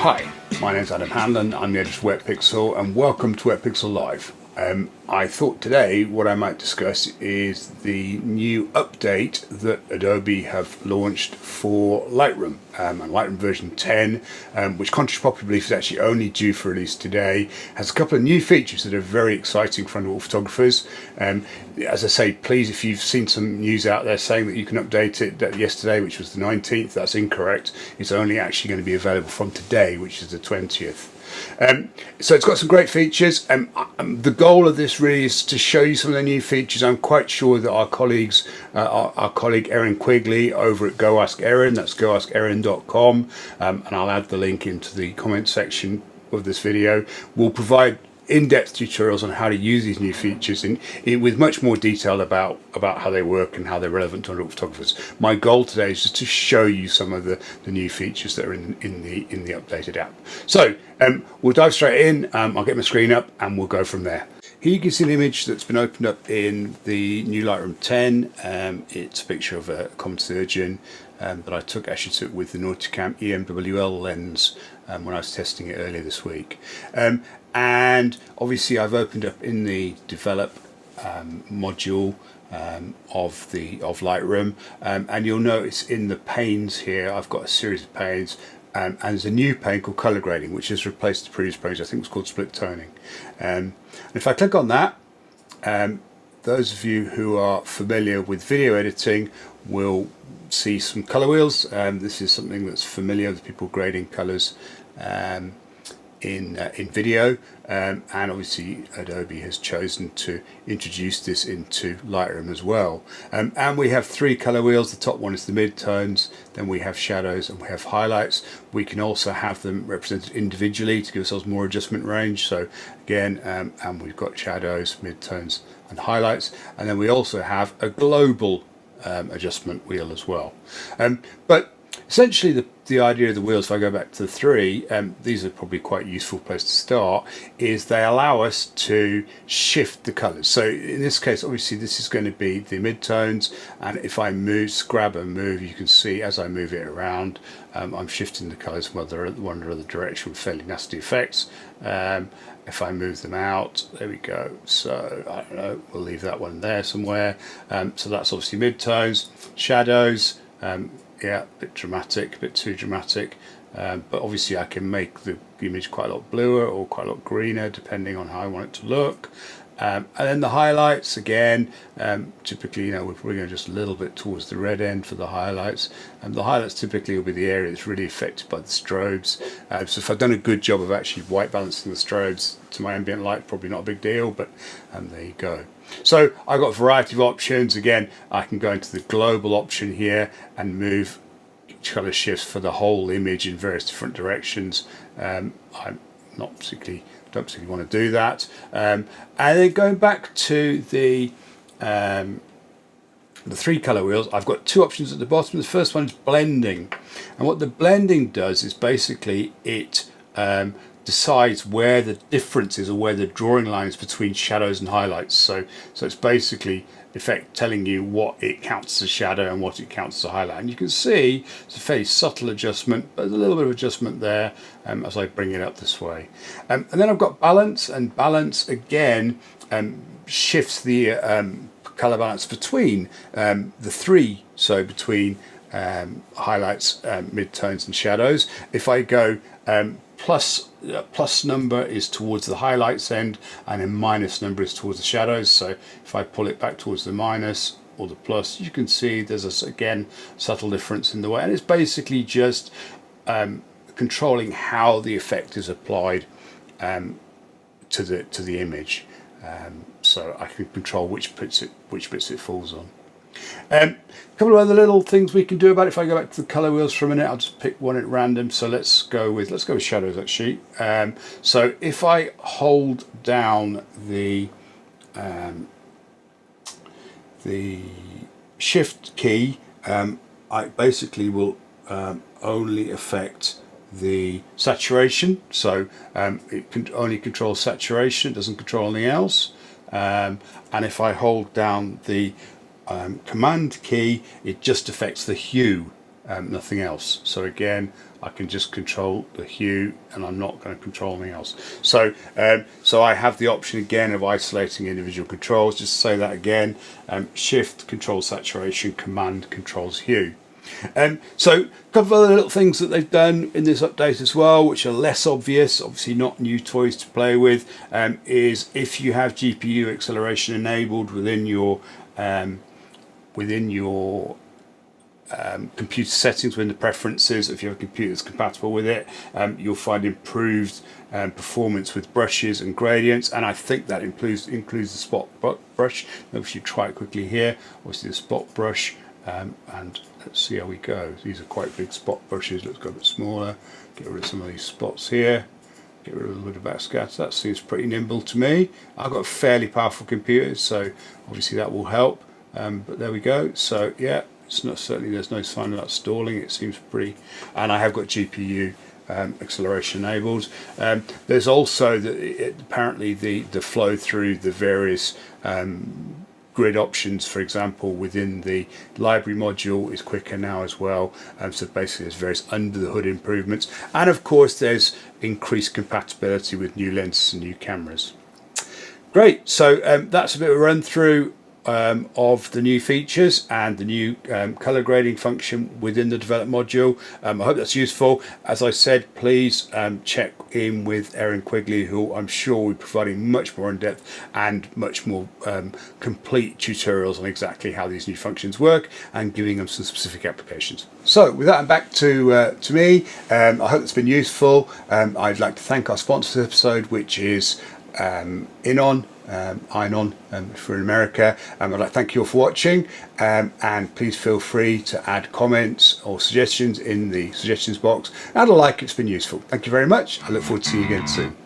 Hi, my name's Adam Hanlon, I'm the editor of Wetpixel, and welcome to Wetpixel Live. I thought today what I might discuss is the new update that Adobe have launched for Lightroom, and Lightroom version 10, which contrary to popular belief is actually only due for release today, has a couple of new features that are very exciting for underwater photographers. As I say, please, if you've seen some news out there saying that you can update it yesterday, which was the 19th, that's incorrect. It's only actually going to be available from today, which is the 20th. So it's got some great features. The goal of this really is to show you some of the new features. I'm quite sure that our colleagues, our colleague Erin Quigley over at Go Ask Erin, that's goaskerin.com, and I'll add the link into the comment section of this video, will provide in-depth tutorials on how to use these new features with much more detail about how they work and how they're relevant to underwater photographers. My goal today is just to show you some of the new features that are in the updated app. So we'll dive straight in. I'll get my screen up and we'll go from there. Here you can see an image that's been opened up in the new Lightroom 10. It's a picture of a common sturgeon that I took with the Nauticam EMWL lens when I was testing it earlier this week. And obviously I've opened up in the develop module of Lightroom, and you'll notice in the panes here I've got a series of panes, and there's a new pane called color grading, which has replaced the previous page. I think it was called split toning. And if I click on that, those of you who are familiar with video editing will see some color wheels. This is something that's familiar with people grading colors in video, and obviously Adobe has chosen to introduce this into Lightroom as well. And we have three color wheels. The top one is the midtones, then we have shadows, and we have highlights. We can also have them represented individually to give ourselves more adjustment range. So again, and we've got shadows, midtones, and highlights, and then we also have a global adjustment wheel as well. But essentially the idea of the wheels, if I go back to the three, these are probably quite a useful place to start, is they allow us to shift the colors. So in this case, obviously this is going to be the midtones, and if I grab and move, you can see as I move it around, I'm shifting the colors one or other direction with fairly nasty effects. If I move them out, there we go. So I don't know, we'll leave that one there somewhere. So that's obviously midtones, shadows. Yeah, a bit dramatic, a bit too dramatic, but obviously I can make the image quite a lot bluer or quite a lot greener depending on how I want it to look. And then the highlights, again, typically, we're probably going just a little bit towards the red end for the highlights, and the highlights typically will be the area that's really affected by the strobes. So if I've done a good job of actually white balancing the strobes to my ambient light, probably not a big deal, but there you go. So I've got a variety of options. Again, I can go into the global option here and move color shifts for the whole image in various different directions. I'm don't particularly want to do that. And then going back to the three color wheels, I've got two options at the bottom. The first one is blending, and what the blending does is basically it decides where the difference is, or where the drawing line is between shadows and highlights. So it's basically in effect telling you what it counts as a shadow and what it counts as a highlight. And you can see it's a fairly subtle adjustment, but there's a little bit of adjustment there as I bring it up this way. And then I've got balance, and balance again shifts the color balance between the three, so between highlights, midtones, and shadows. If I go plus number is towards the highlights end, and then minus number is towards the shadows. So if I pull it back towards the minus or the plus, you can see there's again subtle difference in the way, and it's basically just controlling how the effect is applied to the image. So I can control which bits it falls on. A couple of other little things we can do about it. If I go back to the color wheels for a minute, I'll just pick one at random. So let's go with shadows actually. So if I hold down the shift key, I basically will only affect the saturation. So it can only control saturation, it doesn't control anything else. And if I hold down the command key, it just affects the hue nothing else. So again, I can just control the hue, and I'm not going to control anything else. So so I have the option again of isolating individual controls. Just to say that again, Shift controls saturation, Command controls hue. So a couple of other little things that they've done in this update as well, which are less obvious, obviously not new toys to play with, is if you have GPU acceleration enabled within your computer settings, within the preferences, if you have a computer that's compatible with it, you'll find improved performance with brushes and gradients, and I think that includes the spot brush. Maybe we should try it quickly here. Obviously the spot brush, and let's see how we go. These are quite big spot brushes. Let's go a bit smaller, get rid of some of these spots here, get rid of a little bit of backscatter. That seems pretty nimble to me. I've got a fairly powerful computer, so obviously that will help, but there we go. So yeah, it's not, certainly there's no sign of that stalling. It seems pretty, and I have got GPU acceleration enabled. There's also apparently the flow through the various grid options, for example, within the library module is quicker now as well. So basically there's various under the hood improvements, and of course there's increased compatibility with new lenses and new cameras. Great, so that's a bit of a run through of the new features and the new color grading function within the develop module. I hope that's useful. As I said, please check in with Erin Quigley, who I'm sure will be providing much more in-depth and much more complete tutorials on exactly how these new functions work and giving them some specific applications. So with that, I'm back to me. I hope it's been useful. I'd like to thank our sponsor for this episode, which is Inon if we're in America. I'd like to thank you all for watching, and please feel free to add comments or suggestions in the suggestions box. Add a like, it's been useful. Thank you very much. I look forward to seeing you again soon.